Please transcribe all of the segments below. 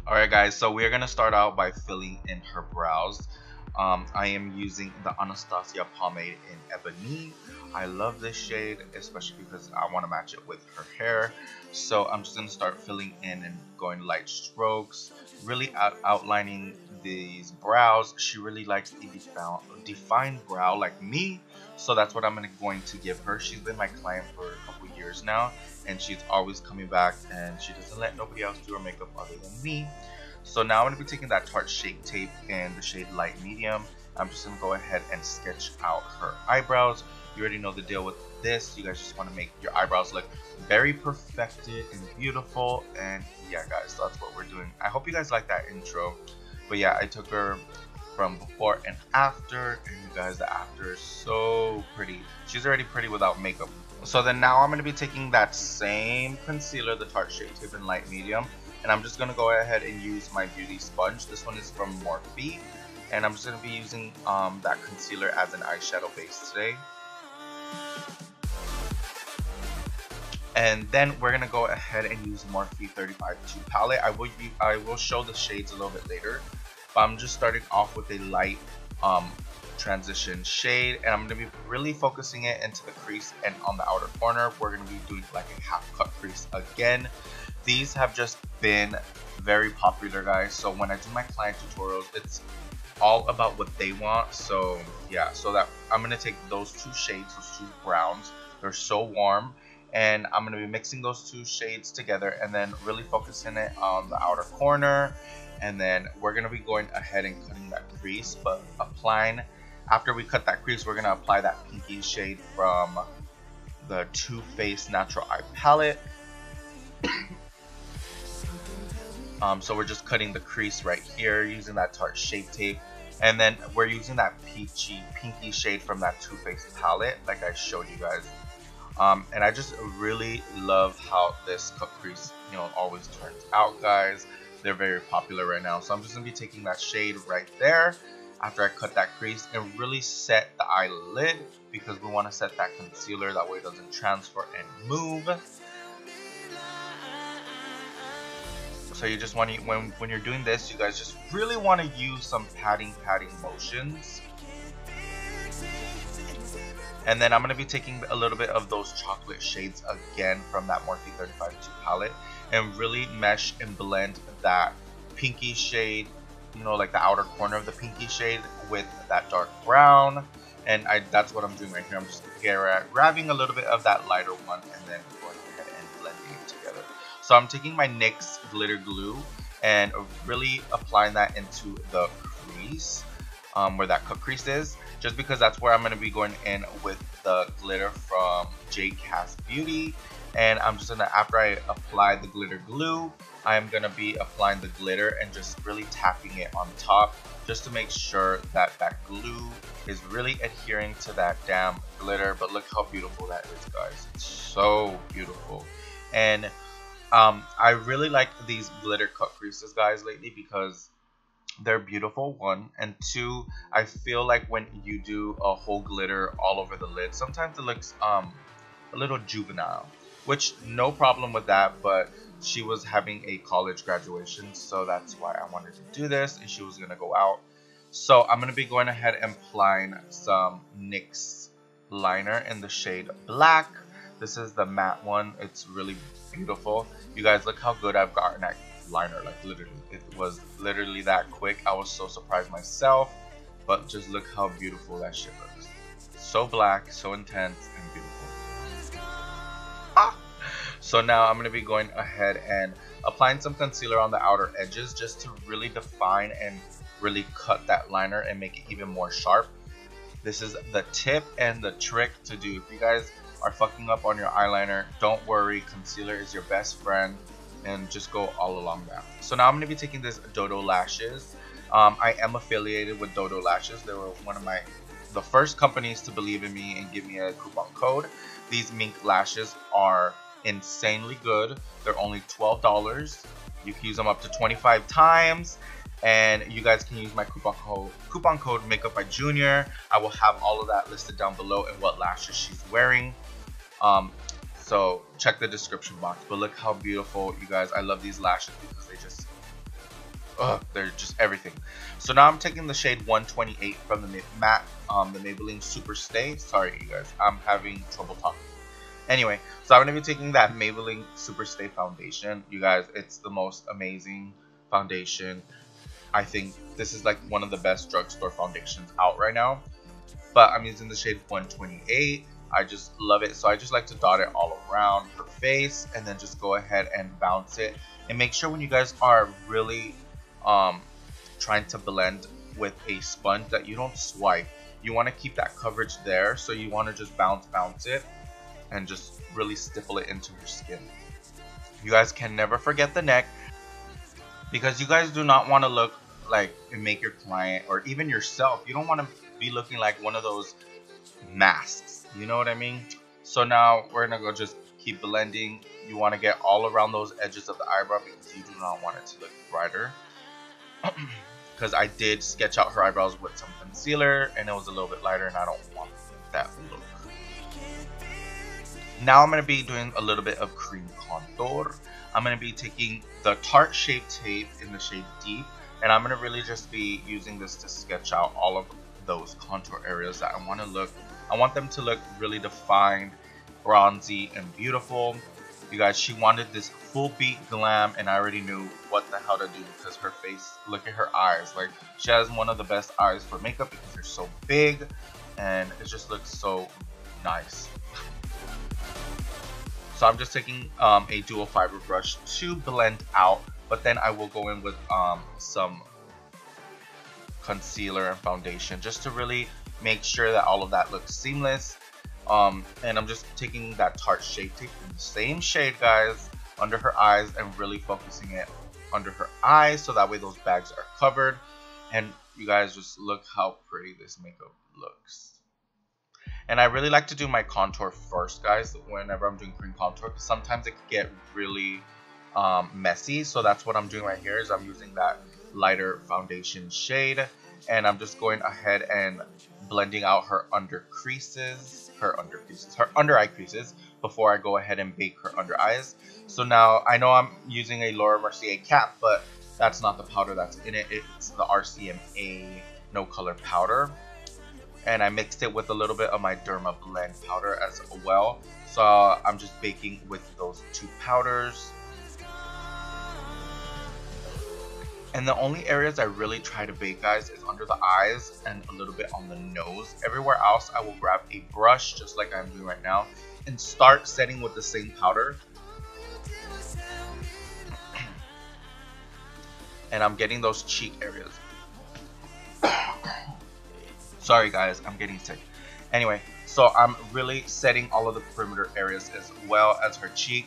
Alright guys, so we're gonna start out by filling in her brows. I am using the Anastasia pomade in Ebony. I love this shade, especially because I want to match it with her hair. So I'm just gonna start filling in and going light strokes, really outlining these brows. She really likes a defined brow like me, so that's what I'm going to give her. She's been my client for a couple years now, and she's always coming back, and she doesn't let nobody else do her makeup other than me. So now I'm going to be taking that Tarte Shape Tape in the shade Light Medium. I'm just going to go ahead and sketch out her eyebrows. You already know the deal with this. You guys just want to make your eyebrows look very perfected and beautiful. And yeah guys, so that's what we're doing. I hope you guys like that intro. But yeah, I took her from before and after, and you guys, the after is so pretty. She's already pretty without makeup. So then now I'm going to be taking that same concealer, the Tarte Shape Tape in Light Medium, and I'm just going to go ahead and use my beauty sponge. This one is from Morphe, and I'm just going to be using that concealer as an eyeshadow base today. And then we're going to go ahead and use Morphe 35-2 palette. I will show the shades a little bit later, but I'm just starting off with a light transition shade, and I'm going to be really focusing it into the crease and on the outer corner. We're going to be doing like a half cut crease again. These have just been very popular, guys, so when I do my client tutorials, it's all about what they want. So yeah, so that I'm going to take those two shades, those two browns, they're so warm, and I'm going to be mixing those two shades together and then really focusing it on the outer corner. And then we're going to be going ahead and cutting that crease, but applying, after we cut that crease, we're going to apply that pinky shade from the Too Faced Natural Eye Palette. So we're just cutting the crease right here using that Tarte Shape Tape, and then we're using that peachy pinky shade from that Too Faced palette like I showed you guys. And I just really love how this cut crease, always turns out, guys. They're very popular right now, so I'm just gonna be taking that shade right there after I cut that crease and really set the eyelid, because we want to set that concealer, that way it doesn't transfer and move. So you just want to, when you're doing this, you guys just really want to use some patting motions. And then I'm going to be taking a little bit of those chocolate shades again from that Morphe 35-2 palette and really mesh and blend that pinky shade, like the outer corner of the pinky shade with that dark brown. And that's what I'm doing right here. I'm just grabbing a little bit of that lighter one and then going ahead and blending it together. So I'm taking my NYX glitter glue and really applying that into the crease, where that cut crease is, just because that's where I'm going to be going in with the glitter from J Cast Beauty. And I'm just going to, after I apply the glitter glue, I'm going to be applying the glitter and just really tapping it on top, just to make sure that that glue is really adhering to that damn glitter. But look how beautiful that is, guys. It's so beautiful. And I really like these glitter cut creases, guys, lately, because they're beautiful, one, and two, I feel like when you do a whole glitter all over the lid, sometimes it looks a little juvenile, which no problem with that, but she was having a college graduation, so that's why I wanted to do this, and she was gonna go out. So I'm gonna be going ahead and applying some NYX liner in the shade Black. This is the matte one. It's really beautiful. You guys, look how good I've gotten at liner. Like, literally, it was literally that quick. I was so surprised myself, but just look how beautiful that shit looks. So black, so intense, and beautiful. So now I'm going to be going ahead and applying some concealer on the outer edges, just to really define and really cut that liner and make it even more sharp. This is the tip and the trick to do. If you guys are fucking up on your eyeliner, don't worry, concealer is your best friend, and just go all along that. So now I'm going to be taking this Dodo Lashes. I am affiliated with Dodo Lashes. They were one of the first companies to believe in me and give me a coupon code. These Mink lashes are insanely good. They're only $12. You can use them up to 25 times. And you guys can use my coupon code Makeup by Junior. I will have all of that listed down below and what lashes she's wearing. So check the description box. But look how beautiful, you guys. I love these lashes because they're just everything. So now I'm taking the shade 128 from the matte, the Maybelline Super Stay. Sorry, you guys, I'm having trouble talking. Anyway, so I'm gonna be taking that Maybelline Super Stay foundation. You guys, it's the most amazing foundation. I think this is like one of the best drugstore foundations out right now. But I'm using the shade 128. I just love it. So I just like to dot it all around her face and then just go ahead and bounce it. And make sure when you guys are really trying to blend with a sponge that you don't swipe. You want to keep that coverage there. So you want to just bounce it and just really stipple it into your skin. You guys can never forget the neck, because you guys do not want to look like and make your client or even yourself, you don't want to be looking like one of those masks, you know what I mean? So now we're gonna go just keep blending. You want to get all around those edges of the eyebrow because you do not want it to look brighter. Because I did sketch out her eyebrows with some concealer and it was a little bit lighter and I don't want that look. Now I'm going to be doing a little bit of cream contour. I'm going to be taking the Tarte Shape Tape in the shade Deep, and I'm going to really just be using this to sketch out all of those contour areas that I want to look. I want them to look really defined, bronzy, and beautiful. You guys, she wanted this full beat glam, and I already knew what the hell to do because her face, look at her eyes. Like, she has one of the best eyes for makeup because they're so big, and it just looks so nice. So I'm just taking a dual fiber brush to blend out, but then I will go in with some concealer and foundation just to really make sure that all of that looks seamless. And I'm just taking that Tarte Shape Tape in the same shade, guys, under her eyes and really focusing it under her eyes so that way those bags are covered. And you guys, just look how pretty this makeup looks. And I really like to do my contour first, guys, whenever I'm doing cream contour, because sometimes it can get really messy. So that's what I'm doing right here, is I'm using that lighter foundation shade, and I'm just going ahead and blending out her under eye creases before I go ahead and bake her under eyes. So now I know I'm using a Laura Mercier cap, but that's not the powder that's in it. It's the RCMA No Color powder. And I mixed it with a little bit of my Derma Blend powder as well. So I'm just baking with those two powders. And the only areas I really try to bake, guys, is under the eyes and a little bit on the nose. Everywhere else, I will grab a brush, just like I'm doing right now, and start setting with the same powder. And I'm getting those cheek areas. Sorry guys, I'm getting sick. Anyway, so I'm really setting all of the perimeter areas as well as her cheek.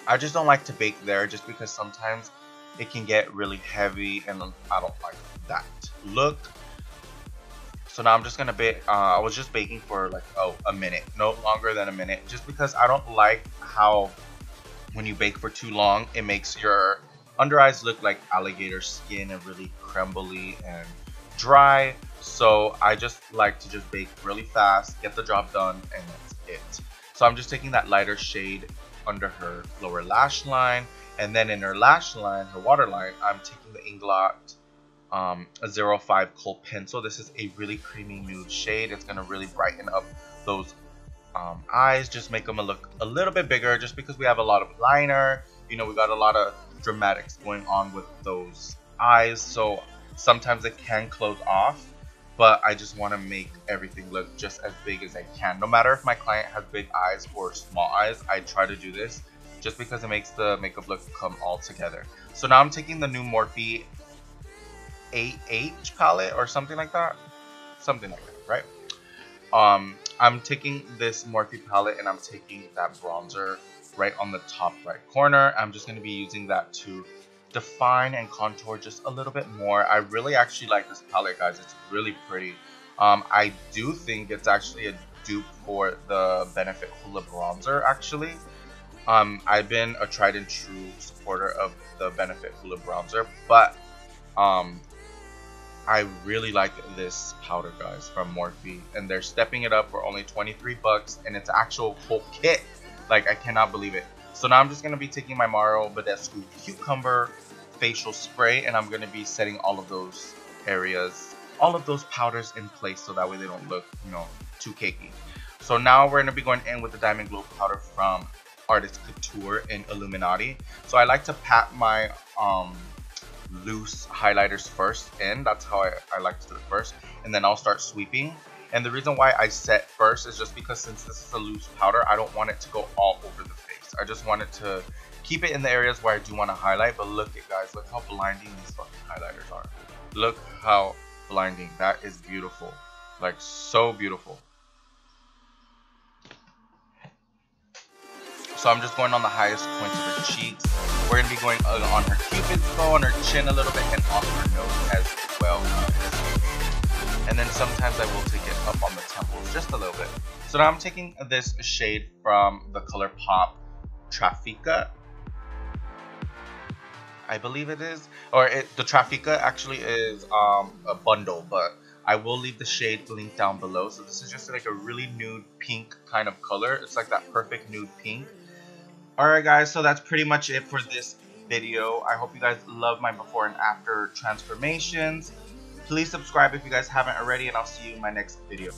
I just don't like to bake there just because sometimes it can get really heavy and I don't like that look. So now I'm just gonna bake. I was just baking for like a minute, no longer than a minute, just because I don't like how when you bake for too long, it makes your under eyes look like alligator skin and really crumbly and dry. So I just like to just bake really fast, get the job done, and that's it. So I'm just taking that lighter shade under her lower lash line, and then in her lash line, her waterline, I'm taking the Inglot a 05 Kohl pencil. This is a really creamy nude shade. It's gonna really brighten up those eyes, just make them look a little bit bigger, just because we have a lot of liner. You know, we got a lot of dramatics going on with those eyes, so sometimes it can close off, but I just want to make everything look just as big as I can. No matter if my client has big eyes or small eyes, I try to do this just because it makes the makeup look come all together. So now I'm taking the new Morphe 8H palette or something like that, right? I'm taking this Morphe palette and I'm taking that bronzer right on the top right corner. I'm just going to be using that to define and contour just a little bit more. I really actually like this palette, guys. It's really pretty. I do think it's actually a dupe for the Benefit Hoola bronzer, actually. I've been a tried and true supporter of the Benefit Hoola bronzer, but I really like this powder, guys, from Morphe, and they're stepping it up for only 23 bucks, and it's actual whole kit. Like, I cannot believe it. So now I'm just going to be taking my Mario Badescu Cucumber facial spray, and I'm going to be setting all of those areas, all of those powders in place, so that way they don't look, you know, too cakey. So now we're going to be going in with the Diamond Glow powder from Artist Couture in Illuminati. So I like to pat my loose highlighters first in. That's how I like to do it first, and then I'll start sweeping. And the reason why I set first is just because since this is a loose powder, I don't want it to go all over the face. I just want it to keep it in the areas where I do want to highlight. But look at guys, look how blinding these fucking highlighters are. Look how blinding. That is beautiful, like so beautiful. So I'm just going on the highest points of her cheeks. We're going to be going on her cupid's bow, on her chin a little bit, and on her nose as well. And then sometimes I will take it up on the temples just a little bit. So now I'm taking this shade from the ColourPop Traffica, I believe it is. Or the Traffica actually is a bundle, but I will leave the shade link down below. So this is just like a really nude pink kind of color. It's like that perfect nude pink. Alright guys, so that's pretty much it for this video. I hope you guys love my before and after transformations. Please subscribe if you guys haven't already, and I'll see you in my next video.